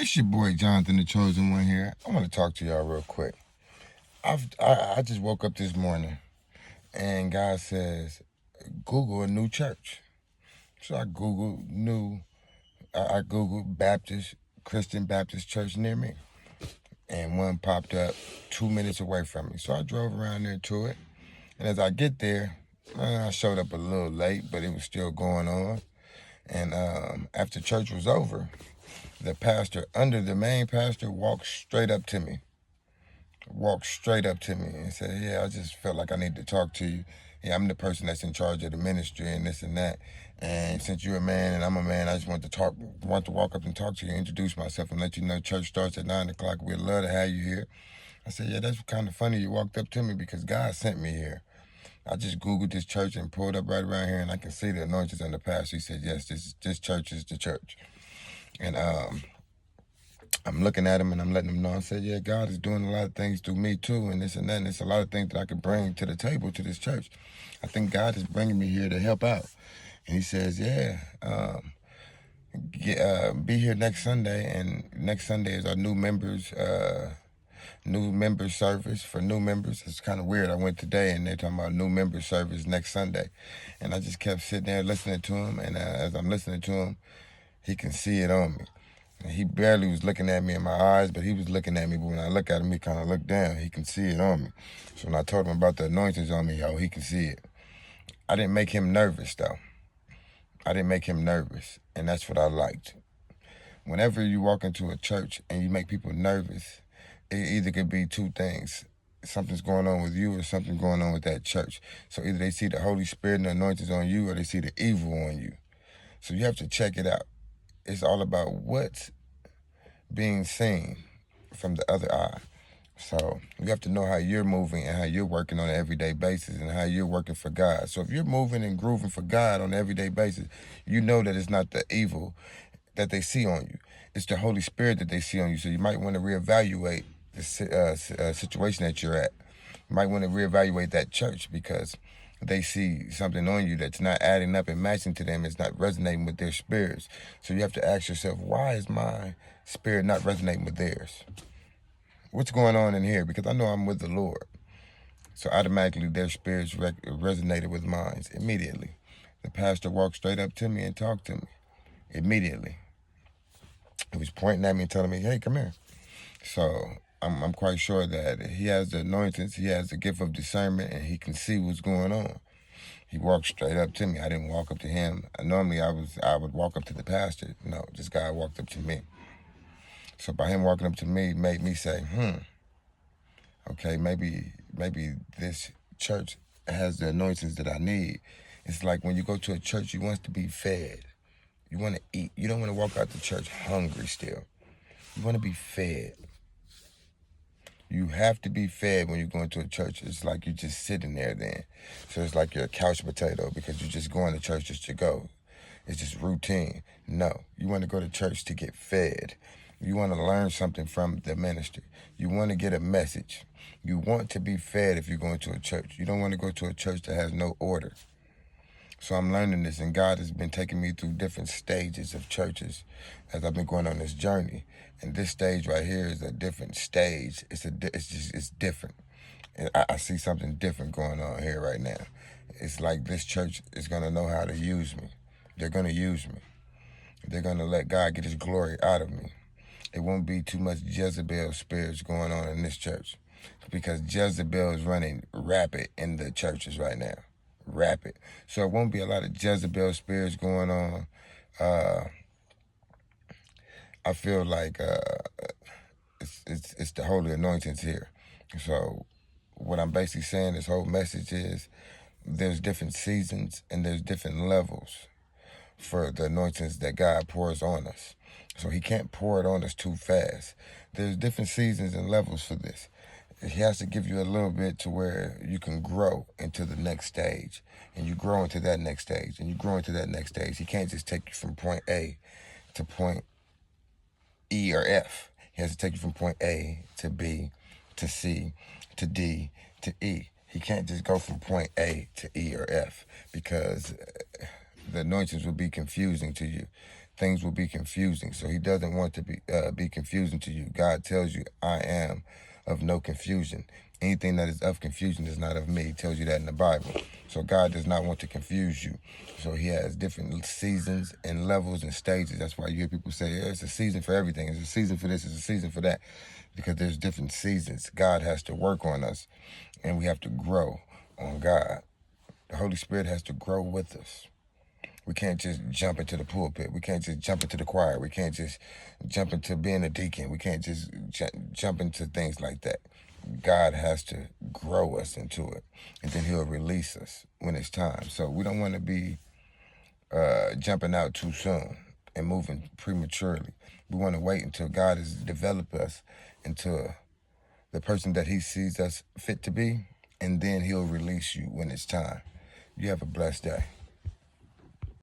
It's your boy Jonathan, the Chosen One here. I want to talk to y'all real quick. I just woke up this morning, and God says, Google a new church. So I Googled Baptist Christian Baptist church near me, and one popped up 2 minutes away from me. So I drove around there to it, and as I get there, I showed up a little late, but it was still going on. And after church was over, the pastor, under the main pastor, walked straight up to me and said, yeah, I just felt like I need to talk to you. Yeah, I'm the person that's in charge of the ministry and this and that. And since you're a man and I'm a man, I just want to walk up and talk to you, introduce myself and let you know church starts at 9 o'clock. We'd love to have you here. I said, yeah, that's kind of funny you walked up to me because God sent me here. I just Googled this church and pulled up right around here and I can see the anointings on the pastor. He said, yes, this church is the church. And I'm looking at him and I'm letting him know. I said, yeah, God is doing a lot of things through me too, and this and that. And there's a lot of things that I could bring to the table to this church. I think God is bringing me here to help out. And he says, yeah, be here next Sunday. And next Sunday is our new members service for new members. It's kind of weird. I went today and they're talking about new member service next Sunday. And I just kept sitting there listening to him. And as I'm listening to him, he can see it on me. He barely was looking at me in my eyes, but he was looking at me. But when I look at him, he kind of looked down. He can see it on me. So when I told him about the anointings on me, he can see it. I didn't make him nervous, though. I didn't make him nervous, and that's what I liked. Whenever you walk into a church and you make people nervous, it either could be two things. Something's going on with you or something going on with that church. So either they see the Holy Spirit and the anointings on you or they see the evil on you. So you have to check it out. It's all about what's being seen from the other eye. So you have to know how you're moving and how you're working on an everyday basis and how you're working for God. So if you're moving and grooving for God on an everyday basis, you know that it's not the evil that they see on you. It's the Holy Spirit that they see on you. So you might want to reevaluate the situation that you're at. You might want to reevaluate that church because they see something on you that's not adding up and matching to them. It's not resonating with their spirits. So you have to ask yourself, why is my spirit not resonating with theirs? What's going on in here? Because I know I'm with the Lord. So automatically their spirits resonated with mine immediately. The pastor walked straight up to me and talked to me immediately. He was pointing at me and telling me, hey, come here. So I'm quite sure that he has the anointings, he has the gift of discernment, and he can see what's going on. He walked straight up to me. I didn't walk up to him. Normally I would walk up to the pastor. No, this guy walked up to me. So by him walking up to me made me say, okay, maybe this church has the anointings that I need. It's like when you go to a church, you want to be fed. You want to eat. You don't want to walk out the church hungry still. You want to be fed. You have to be fed when you go into a church. It's like you're just sitting there then. So it's like you're a couch potato because you're just going to church just to go. It's just routine. No, you want to go to church to get fed. You want to learn something from the ministry. You want to get a message. You want to be fed if you're going to a church. You don't want to go to a church that has no order. So I'm learning this, and God has been taking me through different stages of churches as I've been going on this journey. And this stage right here is a different stage. It's different. And I see something different going on here right now. It's like this church is going to know how to use me. They're going to use me. They're going to let God get his glory out of me. It won't be too much Jezebel spirits going on in this church because Jezebel is running rapid in the churches right now. Rapid. So it won't be a lot of Jezebel spirits going on. I feel like it's the holy anointings here. So what I'm basically saying, this whole message is there's different seasons and there's different levels for the anointings that God pours on us. So he can't pour it on us too fast. There's different seasons and levels for this. He has to give you a little bit to where you can grow into the next stage. And you grow into that next stage. And you grow into that next stage. He can't just take you from point A to point E or F. He has to take you from point A to B to C to D to E. He can't just go from point A to E or F because the anointings will be confusing to you. things will be confusing. So he doesn't want to be confusing to you. God tells you, I am of no confusion. Anything that is of confusion is not of me. He tells you that in the Bible. So God does not want to confuse you. So he has different seasons and levels and stages. That's why you hear people say, it's a season for everything. It's a season for this. It's a season for that. Because there's different seasons. God has to work on us, and we have to grow on God. The Holy Spirit has to grow with us. We can't just jump into the pulpit. We can't just jump into the choir. We can't just jump into being a deacon. We can't just jump into things like that. God has to grow us into it, and then he'll release us when it's time. So we don't want to be jumping out too soon and moving prematurely. We want to wait until God has developed us into the person that he sees us fit to be, and then he'll release you when it's time. You have a blessed day.